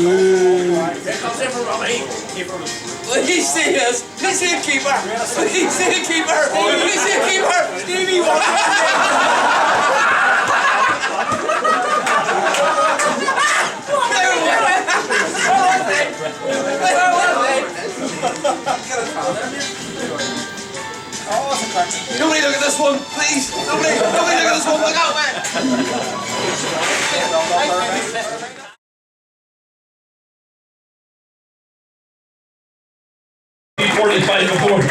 comes in from Robbie. Please see us. Please see a keeper. Please see a keeper. Please see a keeper. Stevie Nobody look at this one, please. Nobody look at this one. Look out, man. 45 before.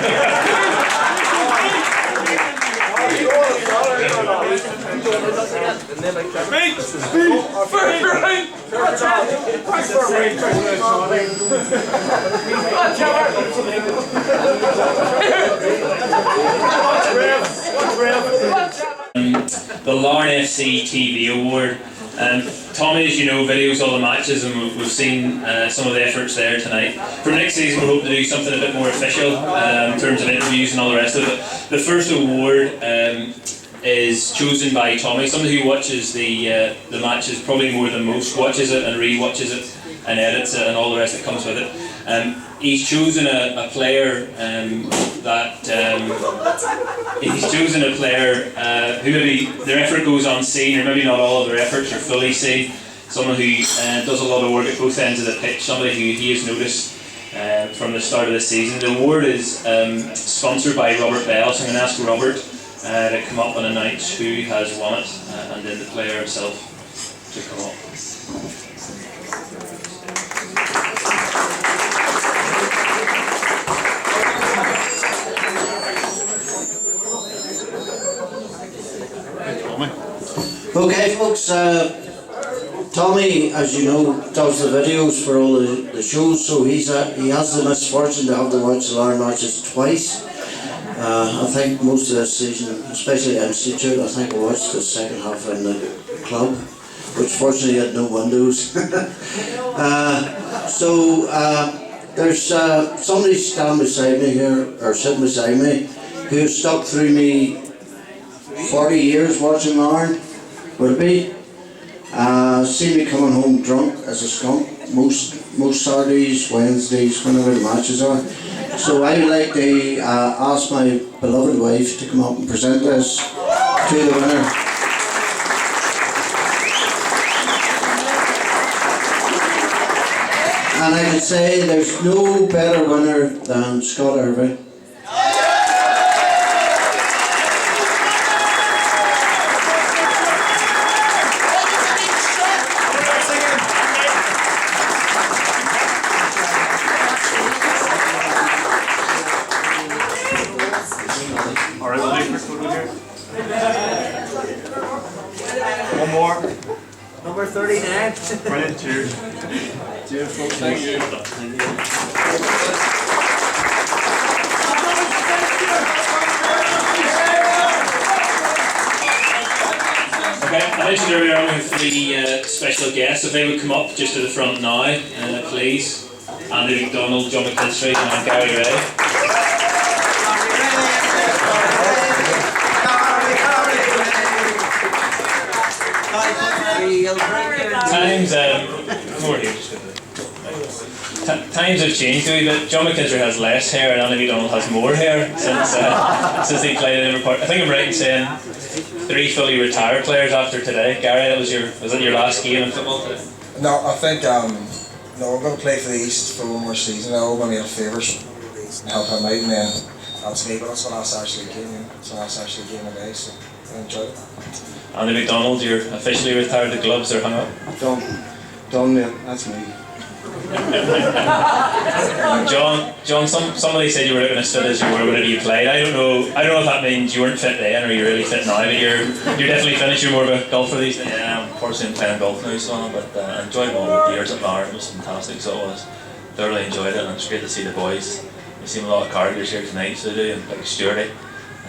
The Larne FC TV Award. Tommy, as you know, videos all the matches, and we've seen some of the efforts there tonight. For next season, we hope to do something a bit more official in terms of interviews and all the rest of it. The first award is chosen by Tommy, somebody who watches the matches probably more than most, watches it and re-watches it and edits it and all the rest that comes with it. He's chosen a player who maybe their effort goes unseen, or maybe not all of their efforts are fully seen. Someone who does a lot of work at both ends of the pitch, somebody who he has noticed from the start of the season. The award is sponsored by Robert Bell, so I'm going to ask Robert to come up and announce who has won it, and then the player himself to come up. Okay, folks, Tommy, as you know, does the videos for all the shows, so he has the misfortune to have to watch the Larne matches twice. I think most of this season, especially Institute, I think I watched the second half in the club, which fortunately had no windows. There's somebody standing beside me here, or sitting beside me, who stuck through me 40 years watching Larne. Would it be? See me coming home drunk as a skunk most Saturdays, Wednesdays, whenever the matches are. So I would like to ask my beloved wife to come up and present this to the winner. And I would say there's no better winner than Scott Irving. One more. Number 39. Brilliant, cheers. Cheers, folks. Thank you. Okay, I mentioned earlier on with the special guests, if they would come up just to the front now, please. Andy McDonald, John McKinstry and Gary Ray. Times have changed a wee bit. John McKinstry has less hair and Andy McDonald has more hair since he played in Liverpool. I think I'm right in saying 3 fully retired players after today. Gary, was that your last game in football today? No, I think no, we're going to play for the East for one more season. I owe him a favour and help him out, and then that's me. But that's the last actually game. It's the last actually game of the day, so I enjoyed it. Andy McDonald, you're officially retired. The gloves are hung up. Done, mate. That's me. John, somebody said you were looking as fit as you were whenever you played. I don't know if that means you weren't fit then or you're really fit now, but you're definitely finished. You're more of a golfer these days. Yeah, I'm fortunately playing golf now, so but I enjoyed all the years at Larne. It was fantastic, so it was. Thoroughly enjoyed it, and it's great to see the boys. We've seen a lot of characters here tonight, so they do, and like Sturdy.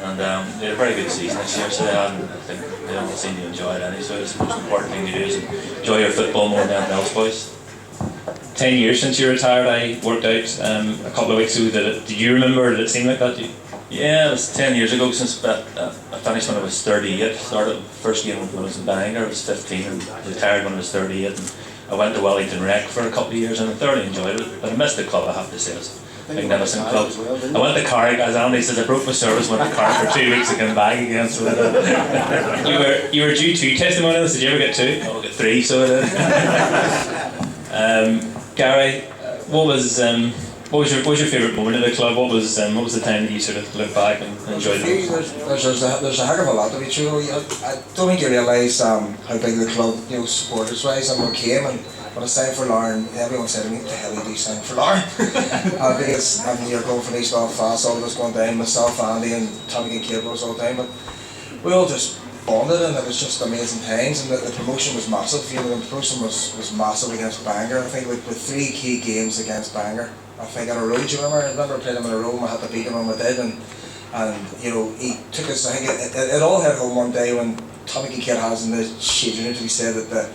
And they had a very good season this year, so I think they all seem to enjoy it anyway. So it's the most important thing to do is enjoy your football more than anything else, boys. 10 years since you retired, I worked out a couple of weeks ago. Did you remember? Did it seem like that to you? Yeah, it was 10 years ago since I finished when I was 38. Started first game when I was in Bangor, I was 15, and retired when I was 38. And I went to Wellington Rec for a couple of years and I thoroughly enjoyed it. But I missed the club, I have to say. It's a magnificent club. I went to Carrick, as Andy says, I broke my service, went to Carrick for 2 weeks and came back again. So you were due 2 testimonials, did you ever get 2? Oh, I got 3, so I did. Gary, what was your favourite moment of the club? What was the time that you sort of look back and enjoyed it? There's a heck of a lot to be true. I don't think you realise how big the club, supporters wise, and when I came and when I signed for Larne, everyone said to me, "What the hell do you sign for Larne?" Because you're going from East Belfast, all of us going down, myself, Andy, and Tommy and Cables all the time, but we all just bonded and it was just amazing times, and the promotion was massive. The promotion was massive against Bangor. I think with 3 key games against Bangor, I think in a row. Do you remember? I remember playing him in a row and I had to beat him and we did, and he took us. I think it all hit home one day when Tommy Kincaid has in the shade interview said that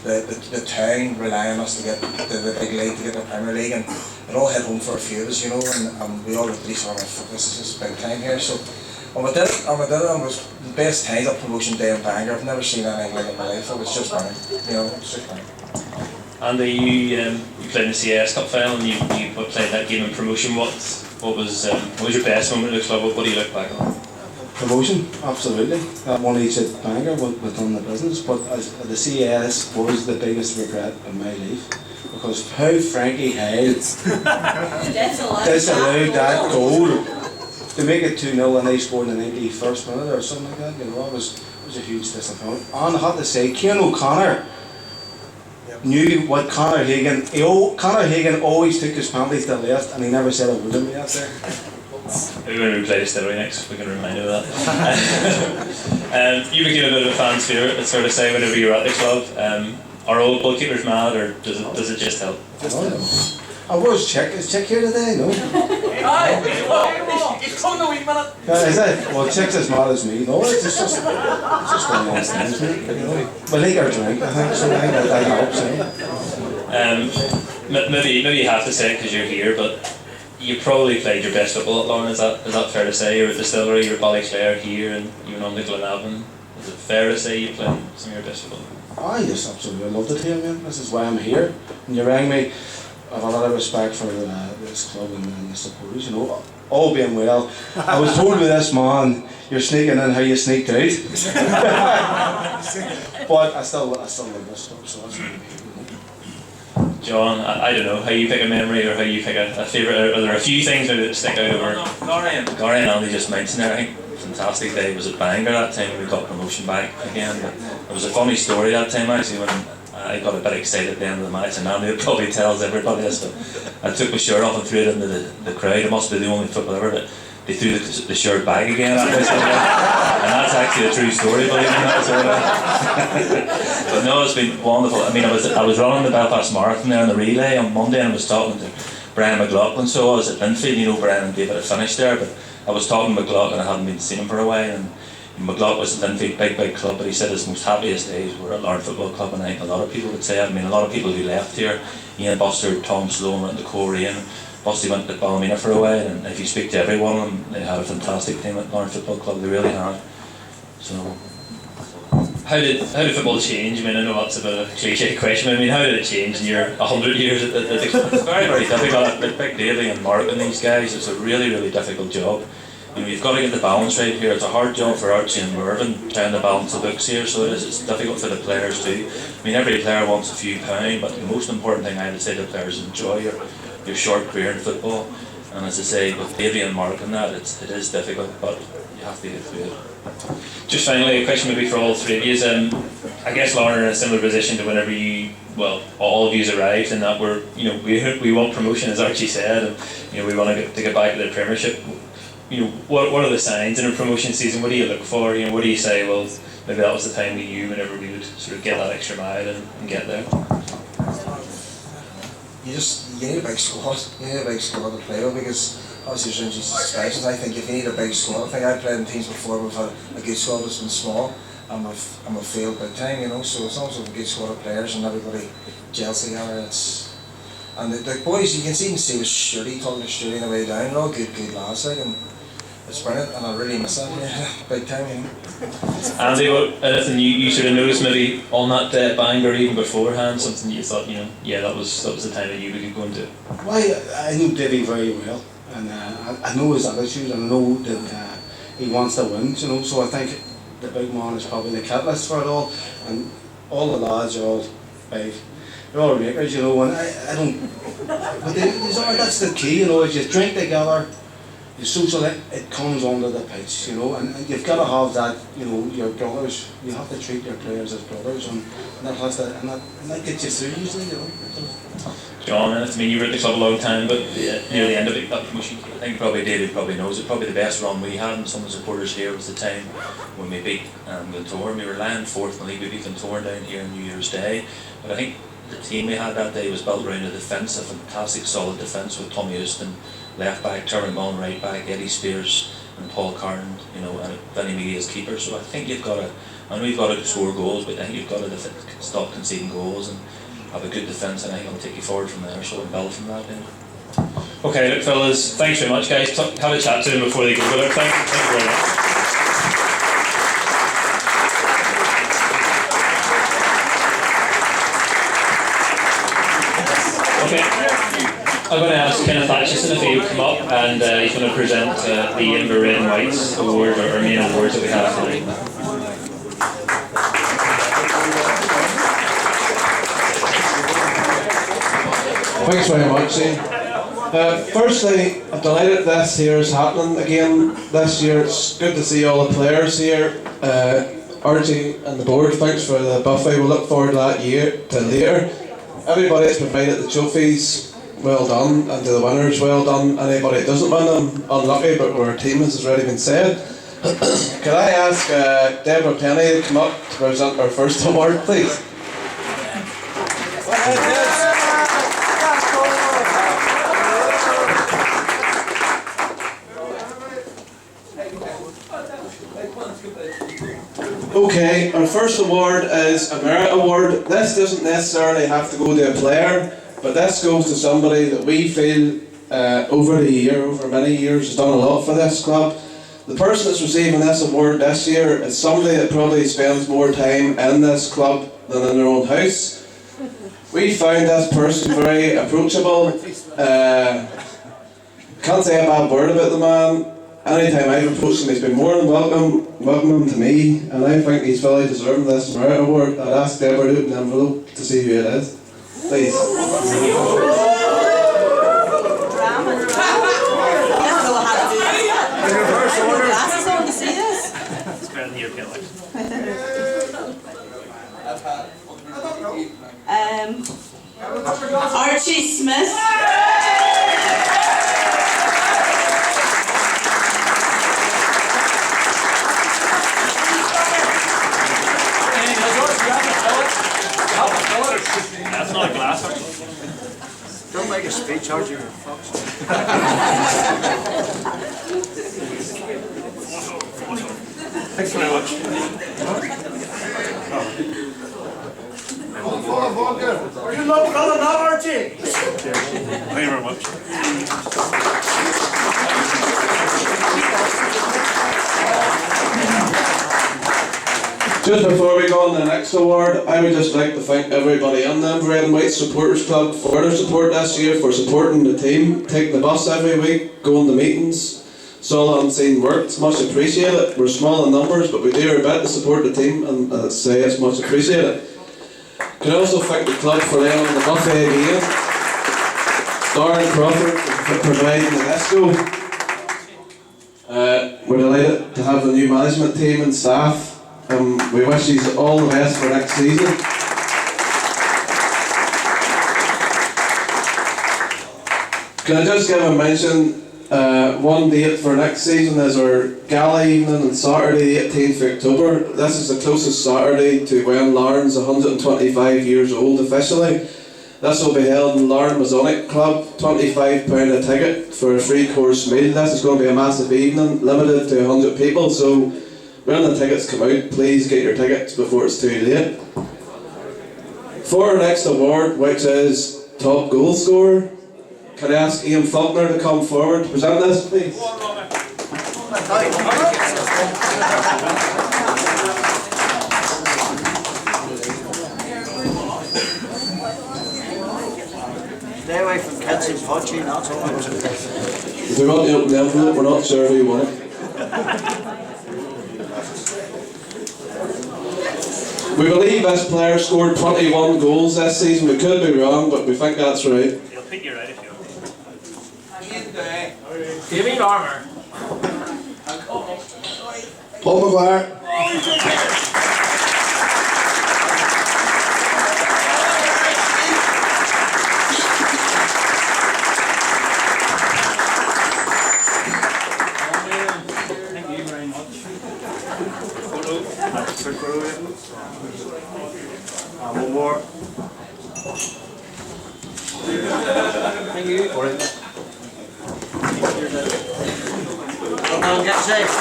the town rely on us to get the big league, to get the Premier League, and it all hit home for a few of us, and we all at least were like, this is big time here. So and we did it, and it was the best times of promotion day in Bangor. I've never seen anything like it in my life. It was just brilliant, it was just brilliant. Andy, you played in the CS Cup final and you played that game in promotion. What was your best moment of the club? What do you look back on? Promotion, absolutely. That one each at Bangor we've done the business, but the CS was the biggest regret in my life because how Frankie Hyde disallowed that goal to make it 2-0 and they scored in the 91st minute or something like that. It was a huge disappointment. And I have to say, Cian O'Connor knew what Conor Hagan. Conor Hagan always took his penalties to the left, and he never said a word to me out there. When we play Distillery next, we can remind you of that. You became a bit of a fan's favourite, it's fair to say, whenever you were at the club. Are old goalkeepers mad, or does it just help? I was Chick. Is Chick here today? No. He's coming a wee minute. Is it? Well, Chick's as mad as me. No, it's just one of those things, We like our drink, I think, so I think that helps. Maybe you have to say it because you're here, but you probably played your best football at Larne. Is that fair to say? You're at Distillery, you're at Ballyclare here, and you're on the Glenavon. Is it fair to say you played some of your best football? Yes, absolutely. I loved it here, man. This is why I'm here. When you rang me, I have a lot of respect for this club and the supporters, all being well. I was told by this man, you're sneaking in how you sneaked out. But I still love this club, so that's really good. John, I don't know how you pick a memory or how you pick a favourite. Are there a few things maybe that stick out over? Gary and Andy just mentioned there, I think fantastic day was at Bangor that time when we got promotion back again. But there was a funny story that time actually when I got a bit excited at the end of the match, and Andy probably tells everybody this, but I took my shirt off and threw it into the crowd. It must be the only football ever, but they threw the shirt back again after this, and that's actually a true story, believe it or not. So, but no, it's been wonderful. I mean, I was running the Belfast Marathon there on the relay on Monday, and I was talking to Brian McLaughlin. So I was at Linfield, Brian and David had finished there, but I was talking to McLaughlin, I hadn't been seen him for a while, and McLaughlin was at Linfield, big club, but he said his most happiest days were at Larne Football Club, and I think a lot of people would say that. I mean, a lot of people who left here, Ian Buster, Tom Sloan went to Korea, and Busty went to Ballymena for a while, and if you speak to every one of them, they had a fantastic time at Larne Football Club, they really had. So, how did football change? I mean, I know that's a bit of a cliche question, but I mean, how did it change in your 100 years at the club? It's very, very difficult. Like Big Davey and Mark and these guys, it's a really, really difficult job. You've got to get the balance right here. It's a hard job for Archie and Mervyn trying to balance the books here, so it's difficult for the players too. I mean, every player wants a few pounds, but the most important thing I would say to players is enjoy your short career in football. And as I say, with Davey and Mark and that, it is difficult, but you have to get through it. Just finally, a question maybe for all three of you. I guess Larne are in a similar position to whenever all of you arrived, and that we want promotion, as Archie said, and we want to get back to the Premiership. What are the signs in a promotion season? What do you look for? What do you say? Well, maybe that was the time whenever we would sort of get that extra mile and get there. You need a big squad. You need a big squad to play with, because obviously there's suspicions. I think if you need a big squad, I think I've played in teams before we've had a good squad that's been small, and we've failed big time. So as long as we have a good squad of players and everybody gels together, and the boys, you can see with Shirley, talking to Shirley on the way down, they're all good lads, and it's brilliant, and I really miss that here, big time, you know. Andy, anything you sort of noticed maybe on that bang or even beforehand, something you thought, yeah, that was the time that you could go into? Well, I know Davy very well, and I know his attitude, and I know that he wants to win, so I think the big man is probably the catalyst for it all, and all the lads are all big. They're all makers, and I don't, but that's the key, is you drink together, you social it comes onto the pitch, and you've got to have that, your brothers, you have to treat your players as brothers, and that gets you through usually, John, I mean, you were at the club a long time, but near the end of it, that promotion, I think probably David probably knows it, probably the best run we had, and some of the supporters here was the time when we beat Glentoran. We were lying fourth in the league, we beat Glentoran down here on New Year's Day, but I think the team we had that day was built around a defence, a fantastic solid defence with Tommy Houston, left back, Terry Mullen, right back, Eddie Spears and Paul Carn, and Vinny McGee as keeper. So I think I know you've got to score goals, but I think you've got to stop conceding goals and have a good defence, and I think it'll take you forward from there, so we'll build from that. Okay, look fellas, thanks very much guys. Have a chat to them before they go. Look, thank you very much. I'm going to ask Kenneth Atchison if he would come up, and he's going to present the Inver Red and Whites award, or our main awards that we have tonight. Thanks very much, Ian. Firstly, I'm delighted this here is happening again this year. It's good to see all the players here. Archie and the board, thanks for the buffet. We'll look forward to that later. Everybody that's provided the trophies, well done, and to the winners, well done. Anybody that doesn't win them, unlucky, but our team has already been said. Could I ask Deborah Penny to come up to present our first award, please? Okay, our first award is a merit award. This doesn't necessarily have to go to a player, but this goes to somebody that we feel over many years has done a lot for this club. The person that's receiving this award this year is somebody that probably spends more time in this club than in their own house. We found this person very approachable. Can't say a bad word about the man. Anytime I've approached him, he's been more than welcoming to me, and I think he's fully deserving this merit award. I'd ask Deborah to open the envelope to see who it is. Please. Archie Smith. That's not a glass. Don't make a speech, Archie. Thanks very much. Are you love brother now, Archie? Thank you very much. Just before we go on to the next award, I would just like to thank everybody in the Red and White Supporters Club for their support this year, for supporting the team, taking the bus every week, going to meetings. It's all unseen work, it's much appreciated. We're small in numbers, but we do our bit to support the team, and as I say, it's much appreciated. Can I also thank the club for laying on the buffet again. Darren Crawford for providing the Esco. We're delighted to have the new management team and staff. We wish you all the best for next season. Can I just give a mention, one date for next season is our gala evening on Saturday 18th October. This is the closest Saturday to when Larne's 125 years old officially. This will be held in Larne Masonic Club, £25 a ticket for a 3-course meal. This is going to be a massive evening, limited to 100 people, so when the tickets come out, please get your tickets before it's too late. For our next award, which is Top Goal Scorer, can I ask Ian Faulkner to come forward to present this, please? Stay away from kids and fudgy, that's all I'm saying. If they're not the open envelope, we're not sure who won it. We believe this player scored 21 goals this season. We could be wrong, but we think that's right. He'll pick you right if you want. Davy Larne. Paul McGuire. Thank you very much. Quick photo. One more. Thank you. All right. Well done, get safe.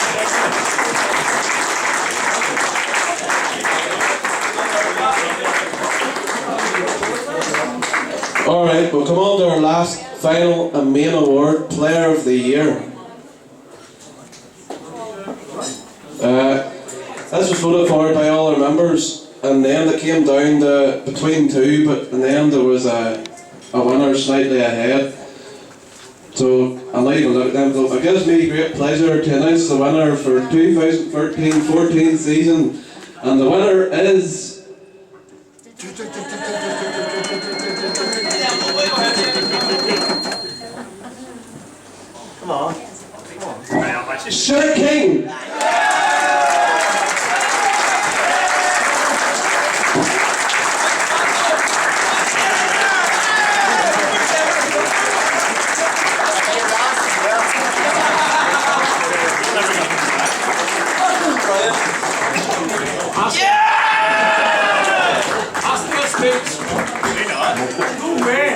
Alright, we'll come on to our last, final and main award, Player of the Year. This was voted for by all our members, and then it came down to between two, but in the end there was a winner slightly ahead. So I'll now even look at them. It gives me great pleasure to announce the winner for 2013-14 season, and the winner is... Come on. Sir King!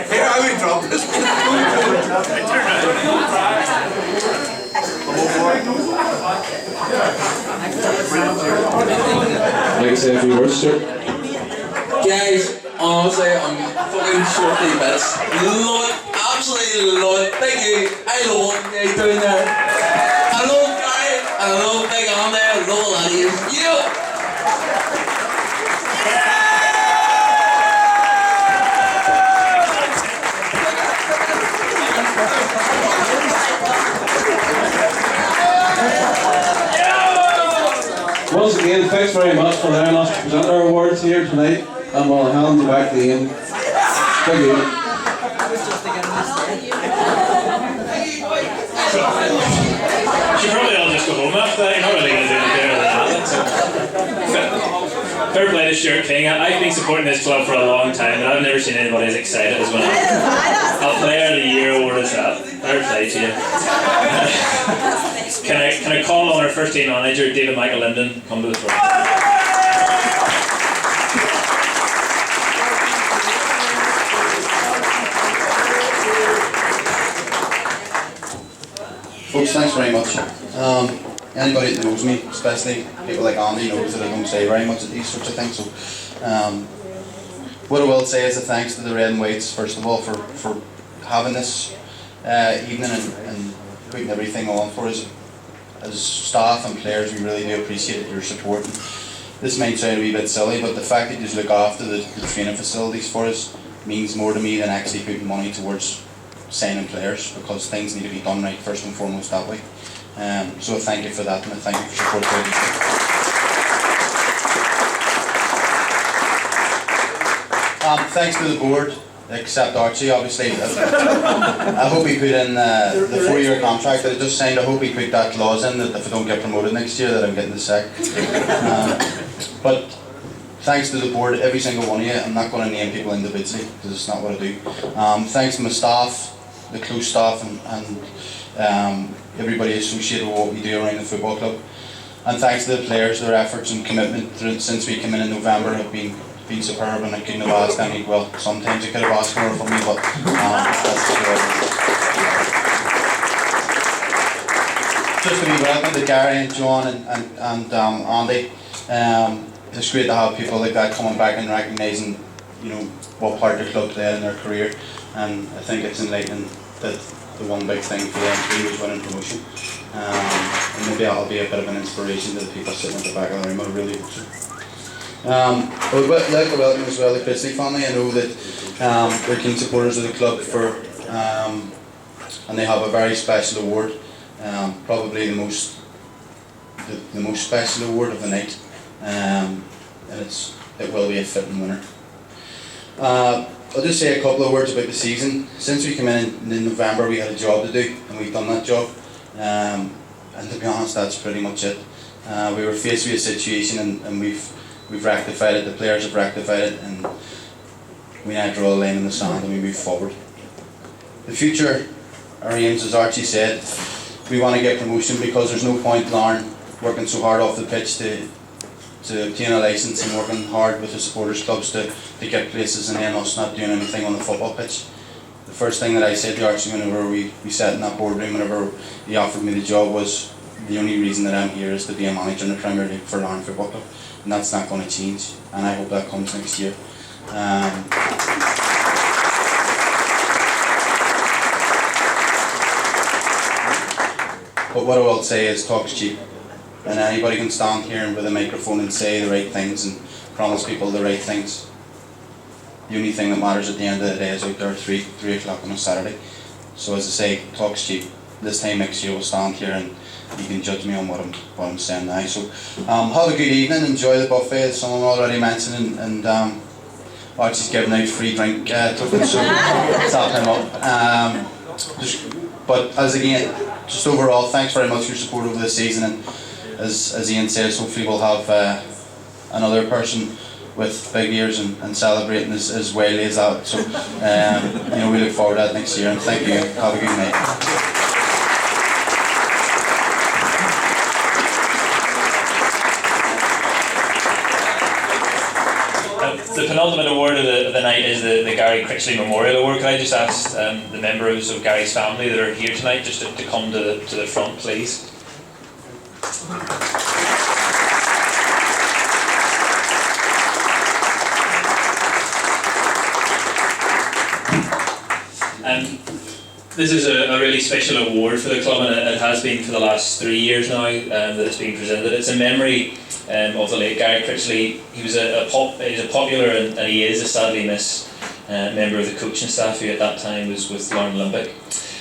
Here, I will drop this. Like I say a few words, Stuart. Guys, honestly, I'm fucking shorty bits. Love it, absolutely love it. Thank you. I love what you guys doing there. I love Gary, and I love Big On there, I love all that is. You! Once again, thanks very much for allowing us to present our awards here tonight, and we'll hand you back to Ian. Thank you. Should probably all just go home after that. You're not really going to do anything better than that. Fair play to Stuart King. I've been supporting this club for a long time, and I've never seen anybody as excited as when I'll Player of the Year award is that. Fair play to you. Can I call on our first team manager, David Michael Linden, come to the front? Folks, thanks very much. Anybody that knows me, especially people like Andy, knows that I don't say very much at these sorts of things. So, what I will say is a thanks to the Red and Whites, first of all, for having this evening and putting everything on for us. As staff and players, we really do appreciate your support. This might sound a wee bit silly, but the fact that you look after the training facilities for us means more to me than actually putting money towards signing players, because things need to be done right first and foremost that way. So thank you for that, and thank you for supporting us. Thanks to the board, except Archie, obviously. I hope we put in the 4-year contract that I just signed. I hope we put that clause in that if I don't get promoted next year that I'm getting the sack. But thanks to the board, every single one of you. I'm not going to name people individually because it's not what I do. Thanks to my staff, the close staff, and everybody associated with what we do around the football club. And thanks to the players, their efforts and commitment since we came in November have been superb, and I couldn't have asked any. Well, sometimes I could have asked more from me, but that's just to be welcome to Gary and John and Andy. It's great to have people like that coming back and recognising, you know, what part the club played in their career, and I think it's enlightening that the one big thing for them too was winning promotion. And maybe that'll be a bit of an inspiration to the people sitting at the back of the room. I really hope so. I would like to welcome as well the Chrisley family. I know that they're keen supporters of the club and they have a very special award, probably the most special award of the night, and it will be a fitting winner. I'll just say a couple of words about the season. Since we came in November, we had a job to do, and we've done that job. And to be honest, that's pretty much it. We were faced with a situation, and we've rectified it. The players have rectified it, and we now draw a line in the sand and we move forward. The future, our aims, as Archie said, we want to get promotion because there's no point Larne working so hard off the pitch to obtain a licence and working hard with the supporters clubs to get places and then us not doing anything on the football pitch. The first thing that I said to Archie whenever we sat in that boardroom, whenever he offered me the job, was the only reason that I'm here is to be a manager in the Premier League for Larne Football Club, and that's not going to change, and I hope that comes next year. But what I will say is talk's cheap, and anybody can stand here with a microphone and say the right things and promise people the right things. The only thing that matters at the end of the day is out there at 3 o'clock on a Saturday. So as I say, talk's cheap. This time next year we'll stand here and you can judge me on what I'm saying now. So have a good evening, enjoy the buffet as someone already mentioned, and Archie's giving out free drink tokens, so tap him up. But as again, just overall, thanks very much for your support over this season, and as Ian says, hopefully we'll have another person with big ears and celebrating as widely as that. So we look forward to that next year, and thank you. Have a good night. The penultimate award of the night is the Gary Critchley Memorial Award. Can I just ask the members of Gary's family that are here tonight just to come to the front, please? This is a really special award for the club, and it has been for the last 3 years now that it's been presented. It's in memory of the late Gary Critchley. He was a popular and he is a sadly missed member of the coaching staff who at that time was with Larne Olympic.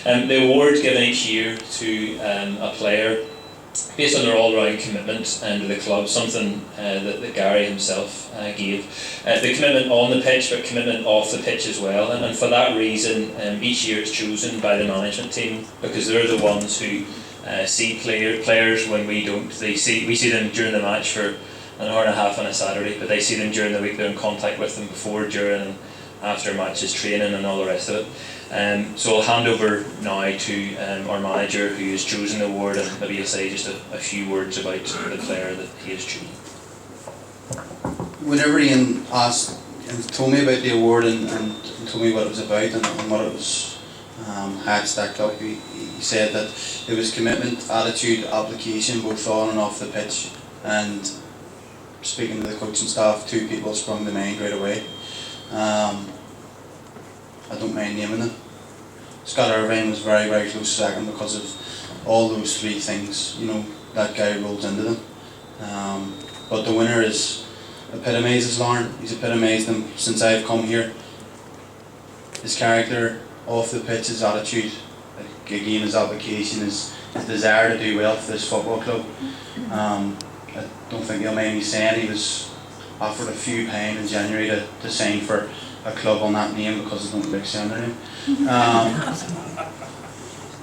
The award given each year to a player based on their all-round commitment to the club, something that Gary himself gave. The commitment on the pitch, but commitment off the pitch as well. And for that reason, each year it's chosen by the management team because they're the ones who see players when we don't. We see them during the match for an hour and a half on a Saturday, but they see them during the week. They're in contact with them before, during, and after matches, training, and all the rest of it. So I'll hand over now to our manager who has chosen the award, and maybe he'll say just a few words about the player that he has chosen. Whenever Ian asked and told me about the award and told me what it was about and what it was had stacked up, he said that it was commitment, attitude, application, both on and off the pitch. And speaking to the coaching staff, 2 people sprung to mind right away. I don't mind naming them. Scott Irvine was very, very close second because of all those 3 things, that guy rolls into them. But the winner epitomises Larne. He's epitomised them since I've come here. His character off the pitch, his attitude, again his application, his desire to do well for this football club. I don't think you'll mind me saying he was offered a few pounds in January to sign for a club on that name because I don't like saying their name.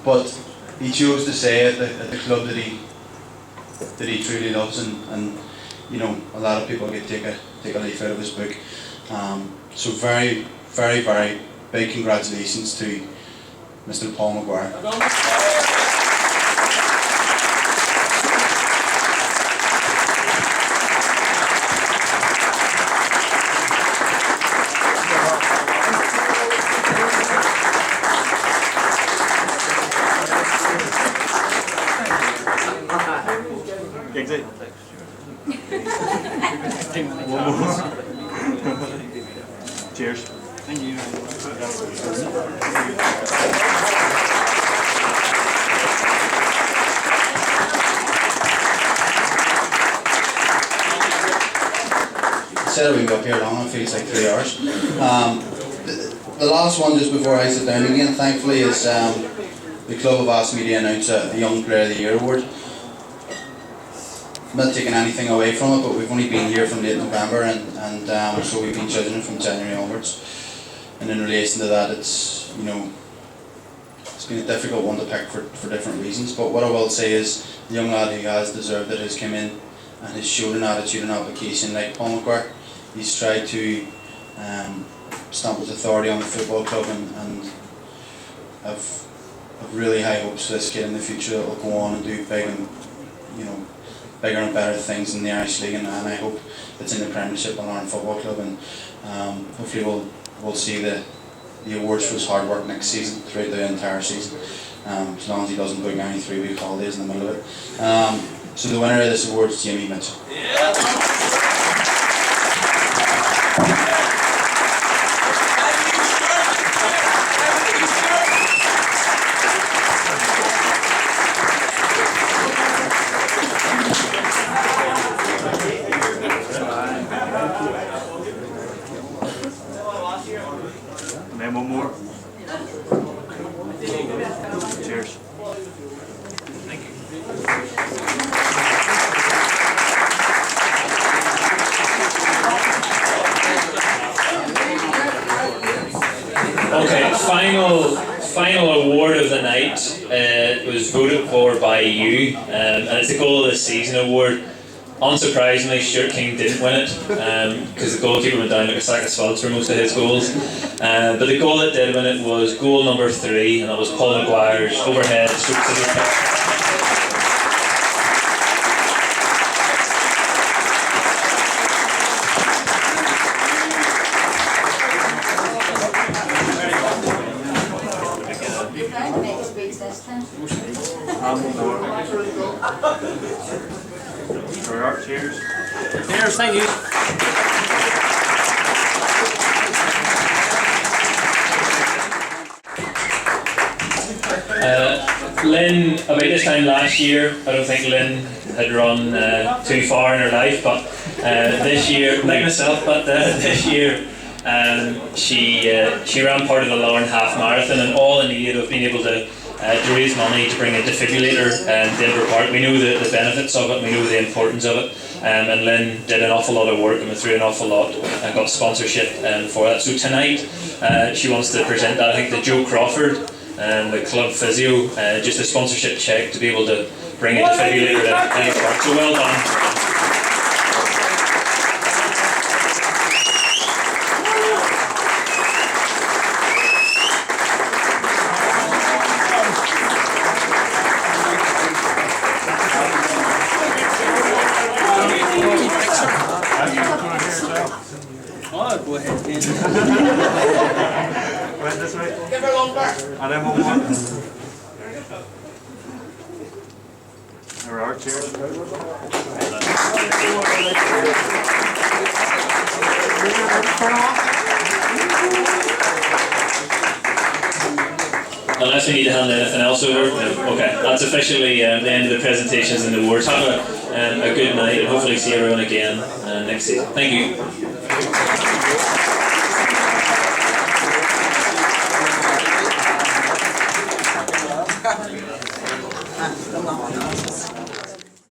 But he chose to say it at the club that he truly loves, and a lot of people could take a leaf out of his book. So very, very, very big congratulations to Mr. Paul Maguire. Cheers. Said we can go up here long, it feels like 3 hours. The last one just before I sit down again, thankfully, is the club have asked me to announce a Young Player of the Year award. I'm not taking anything away from it, but we've only been here from late November, and so we've been judging it from January onwards. And in relation to that, it's, you know, it's been a difficult one to pick for different reasons. But what I will say is, the young lad who has deserved it has come in and has showed an attitude and application like Paul McGuire. He's tried to stamp his authority on the football club, and I've really high hopes for this kid in the future that will go on and do big and, you know, bigger and better things in the Irish League, and I hope it's in the Premiership and Larne Football Club, and hopefully we'll see the awards for his hard work next season, throughout the entire season, as long as he doesn't book any 3-week holidays in the middle of it. So the winner of this award is Jamie Mitchell. And then one more. Cheers. Thank you. Okay, final award of the night was voted for by you, and it's the Goal of the Season award. Unsurprisingly, Stuart King didn't win it because the goalkeeper went down like a sack of spuds for most of his goals. But the goal that did win it was goal number 3, and that was Paul McGuire's overhead stroke to the pitch. There we are. Cheers. Cheers, thank you. Lynn, about this time last year, I don't think Lynn had run too far in her life, but this year, like myself, but this year she ran part of the Larne half marathon, and all in need of being able to raise money to bring a defibrillator to Denver Park. We know the benefits of it, we know the importance of it, and Lynn did an awful lot of work and went through an awful lot and got sponsorship for that. So tonight she wants to present that, I think, to Joe Crawford, the club physio, just a sponsorship check to be able to bring a defibrillator to Denver Park. So well done. Go ahead. Right this way. Give her a long back. And then one more. There we are. Cheers. Unless we need to hand anything else over. No. Okay, that's officially the end of the presentations and the awards. Have a good night, and hopefully see everyone again next season. Thank you.